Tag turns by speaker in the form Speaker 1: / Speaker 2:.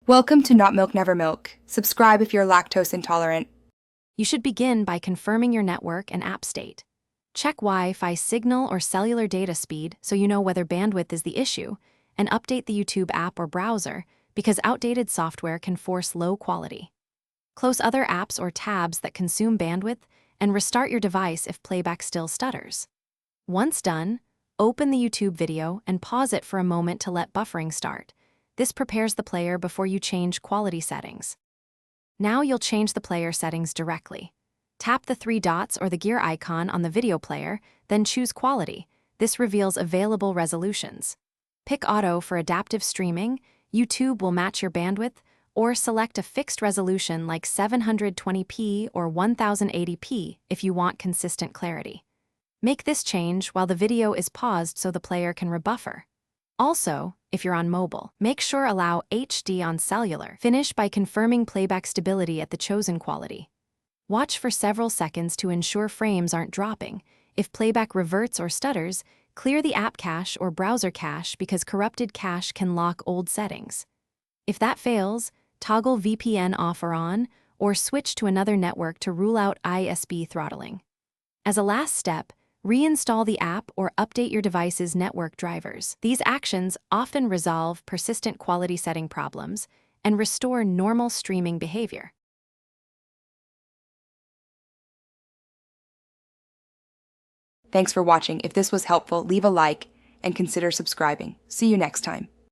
Speaker 1: Welcome to Not Milk Never Milk. Subscribe if you're lactose intolerant.
Speaker 2: You should begin by confirming your network and app state. Check Wi-Fi signal or cellular data speed so you know whether bandwidth is the issue, and update the YouTube app or browser because outdated software can force low quality. Close other apps or tabs that consume bandwidth and restart your device if playback still stutters. Once done, open the YouTube video and pause it for a moment to let buffering start. This prepares the player before you change quality settings. Now you'll change the player settings directly. Tap the three dots or the gear icon on the video player, then choose Quality. This reveals available resolutions. Pick Auto for adaptive streaming, YouTube will match your bandwidth, or select a fixed resolution like 720p or 1080p if you want consistent clarity. Make this change while the video is paused so the player can rebuffer. Also, if you're on mobile, make sure Allow HD on cellular. Finish by confirming playback stability at the chosen quality. Watch for several seconds to ensure frames aren't dropping. If playback reverts or stutters, clear the app cache or browser cache because corrupted cache can lock old settings. If that fails, toggle VPN off or on, or switch to another network to rule out ISP throttling. As a last step, reinstall the app or update your device's network drivers. These actions often resolve persistent quality setting problems and restore normal streaming behavior.
Speaker 1: Thanks for watching. If this was helpful, leave a like and consider subscribing. See you next time.